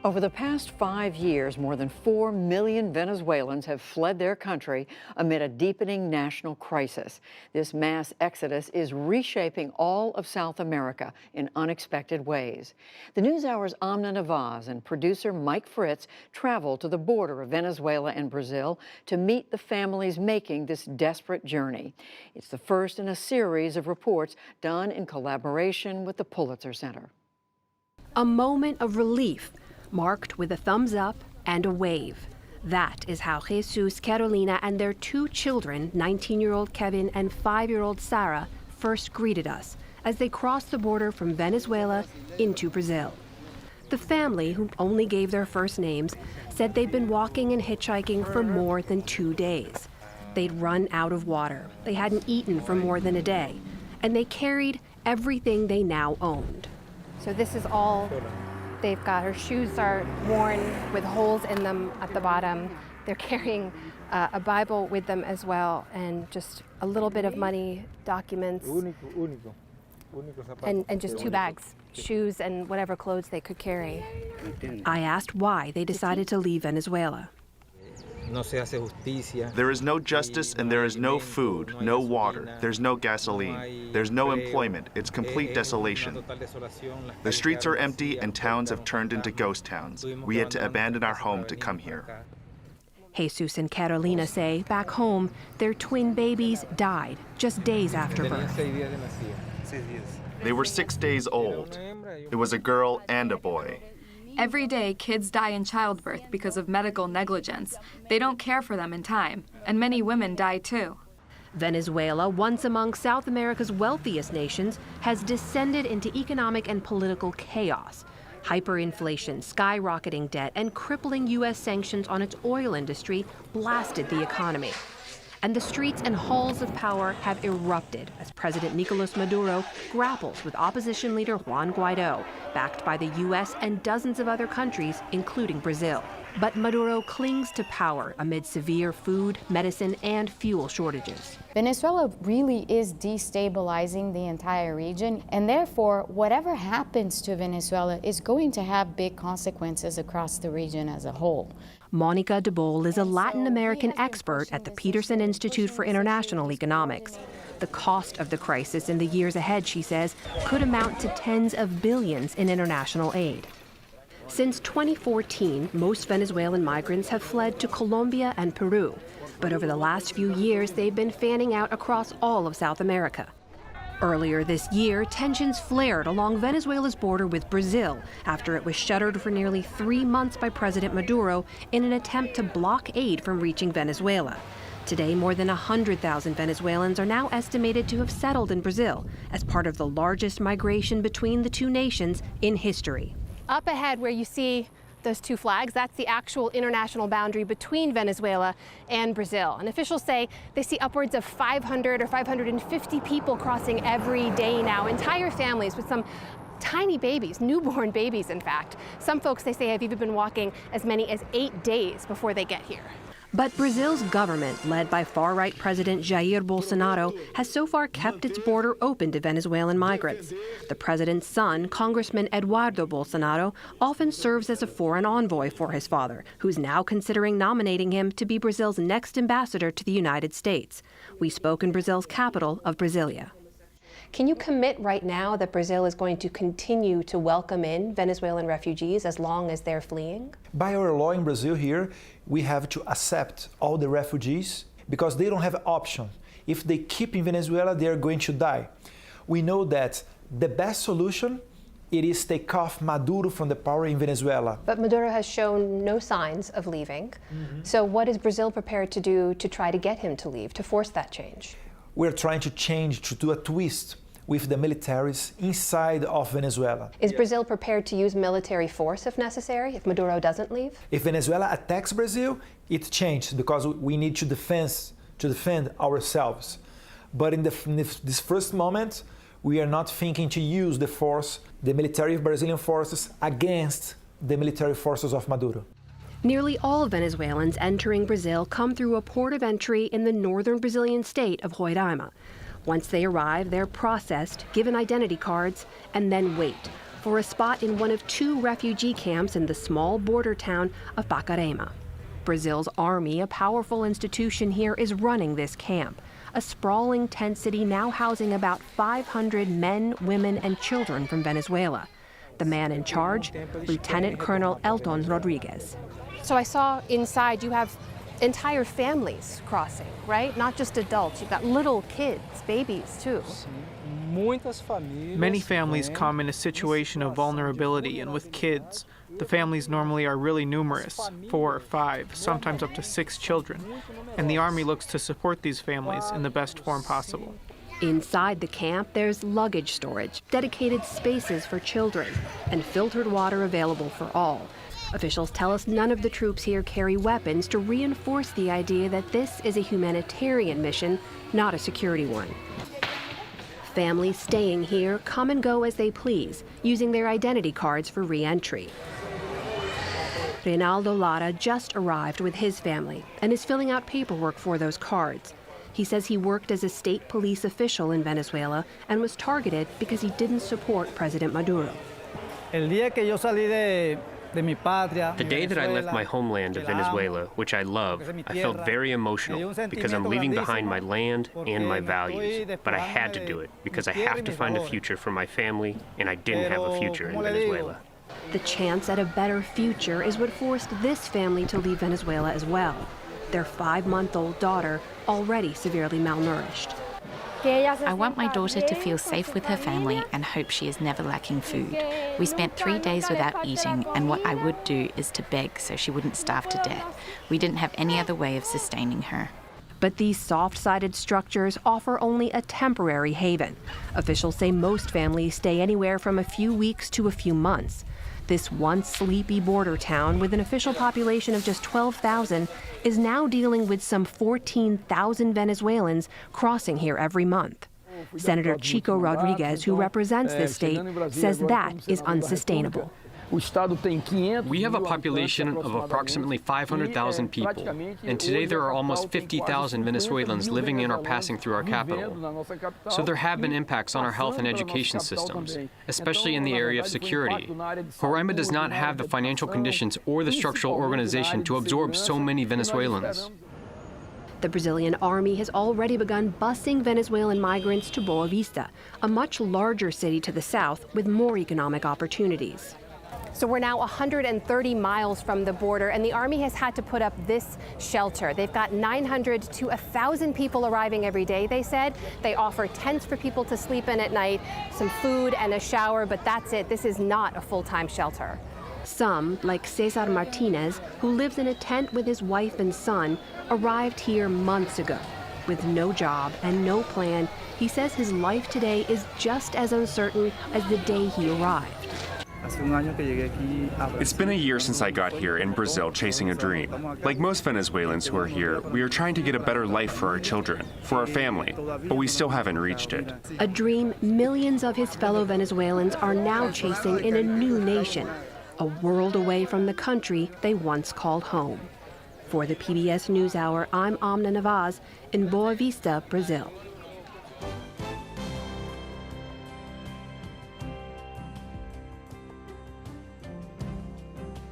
Over the past 5 years, more than 4 million Venezuelans have fled their country amid a deepening national crisis. This mass exodus is reshaping all of South America in unexpected ways. The NewsHour's Amna Navaz and producer Mike Fritz traveled to the border of Venezuela and Brazil to meet the families making this desperate journey. It's the first in a series of reports done in collaboration with the Pulitzer Center. A moment of relief, marked with a thumbs up and a wave. That is how Jesus, Carolina, and their two children, 19-year-old Kevin and 5-year-old Sarah, first greeted us as they crossed the border from Venezuela into Brazil. The family, who only gave their first names, said they'd been walking and hitchhiking for more than 2 days. They'd run out of water, they hadn't eaten for more than a day, and they carried everything they now owned. So this is all they've got. Her shoes are worn with holes in them at the bottom. They're carrying a Bible with them as well, and just a little bit of money, documents, and just 2 bags, shoes and whatever clothes they could carry. I asked why they decided to leave Venezuela. There is no justice and there is no food, no water, there's no gasoline, there's no employment, it's complete desolation. The streets are empty and towns have turned into ghost towns. We had to abandon our home to come here. Jesus and Carolina say back home, their twin babies died just days after birth. They were 6 days old. It was a girl and a boy. Every day, kids die in childbirth because of medical negligence. They don't care for them in time, and many women die too. Venezuela, once among South America's wealthiest nations, has descended into economic and political chaos. Hyperinflation, skyrocketing debt, and crippling U.S. sanctions on its oil industry blasted the economy. And the streets and halls of power have erupted as President Nicolas Maduro grapples with opposition leader Juan Guaido, backed by the U.S. and dozens of other countries, including Brazil. But Maduro clings to power amid severe food, medicine, and fuel shortages. Venezuela really is destabilizing the entire region, and therefore, whatever happens to Venezuela is going to have big consequences across the region as a whole. Monica de Bol is a Latin American expert at the Peterson Institute for International Economics. The cost of the crisis in the years ahead, she says, could amount to tens of billions in international aid. Since 2014, most Venezuelan migrants have fled to Colombia and Peru. But over the last few years, they've been fanning out across all of South America. Earlier this year, tensions flared along Venezuela's border with Brazil after it was shuttered for nearly 3 months by President Maduro in an attempt to block aid from reaching Venezuela. Today, more than 100,000 Venezuelans are now estimated to have settled in Brazil as part of the largest migration between the two nations in history. Up ahead where you see those 2 flags, that's the actual international boundary between Venezuela and Brazil. And officials say they see upwards of 500 or 550 people crossing every day now, entire families with some tiny babies, newborn babies in fact. Some folks, they say, have even been walking as many as 8 days before they get here. But Brazil's government, led by far-right President Jair Bolsonaro, has so far kept its border open to Venezuelan migrants. The president's son, Congressman Eduardo Bolsonaro, often serves as a foreign envoy for his father, who's now considering nominating him to be Brazil's next ambassador to the United States. We spoke in Brazil's capital of Brasilia. Can you commit right now that Brazil is going to continue to welcome in Venezuelan refugees as long as they're fleeing? By our law in Brazil here, we have to accept all the refugees because they don't have an option. If they keep in Venezuela, they are going to die. We know that the best solution it is take off Maduro from the power in Venezuela. But Maduro has shown no signs of leaving. So what is Brazil prepared to do to try to get him to leave, to force that change? We're trying to change, to do a twist with the militaries inside of Venezuela. Is Brazil prepared to use military force if necessary, if Maduro doesn't leave? If Venezuela attacks Brazil, it changes because we need to defend ourselves. But in this first moment, we are not thinking to use the force, the military Brazilian forces, against the military forces of Maduro. Nearly all Venezuelans entering Brazil come through a port of entry in the northern Brazilian state of Roraima. Once they arrive, they're processed, given identity cards, and then wait. for a spot in one of 2 refugee camps in the small border town of Pacarema. Brazil's army, a powerful institution here, is running this camp, a sprawling tent city now housing about 500 men, women, and children from Venezuela. The man in charge, Lieutenant Colonel Elton Rodriguez. So I saw inside you have entire families crossing, right? Not just adults. You've got little kids, babies too. Many families come in a situation of vulnerability, and with kids, the families normally are really numerous, 4 or 5, sometimes up to 6 children, and the Army looks to support these families in the best form possible. Inside the camp, there's luggage storage, dedicated spaces for children, and filtered water available for all. Officials tell us none of the troops here carry weapons to reinforce the idea that this is a humanitarian mission, not a security one. Families staying here come and go as they please, using their identity cards for re-entry. Reinaldo Lara just arrived with his family and is filling out paperwork for those cards. He says he worked as a state police official in Venezuela and was targeted because he didn't support President Maduro. The day that I left my homeland of Venezuela, which I love, I felt very emotional because I'm leaving behind my land and my values. But I had to do it because I have to find a future for my family, and I didn't have a future in Venezuela. The chance at a better future is what forced this family to leave Venezuela as well. Their 5-month-old daughter, already severely malnourished. I want my daughter to feel safe with her family and hope she is never lacking food. We spent 3 days without eating, and what I would do is to beg so she wouldn't starve to death. We didn't have any other way of sustaining her. But these soft-sided structures offer only a temporary haven. Officials say most families stay anywhere from a few weeks to a few months. This once sleepy border town with an official population of just 12,000 is now dealing with some 14,000 Venezuelans crossing here every month. Senator Chico Rodriguez, who represents this state, says that is unsustainable. We have a population of approximately 500,000 people, and today there are almost 50,000 Venezuelans living in or passing through our capital. So there have been impacts on our health and education systems, especially in the area of security. Roraima does not have the financial conditions or the structural organization to absorb so many Venezuelans. The Brazilian army has already begun busing Venezuelan migrants to Boa Vista, a much larger city to the south with more economic opportunities. So we're now 130 miles from the border, and the Army has had to put up this shelter. They've got 900 to 1,000 people arriving every day, they said. They offer tents for people to sleep in at night, some food and a shower, but that's it. This is not a full-time shelter. Some, like Cesar Martinez, who lives in a tent with his wife and son, arrived here months ago. With no job and no plan, he says his life today is just as uncertain as the day he arrived. It's been a year since I got here in Brazil chasing a dream. Like most Venezuelans who are here, we are trying to get a better life for our children, for our family, but we still haven't reached it. A dream millions of his fellow Venezuelans are now chasing in a new nation, a world away from the country they once called home. For the PBS NewsHour, I'm Amna Navaz in Boa Vista, Brazil.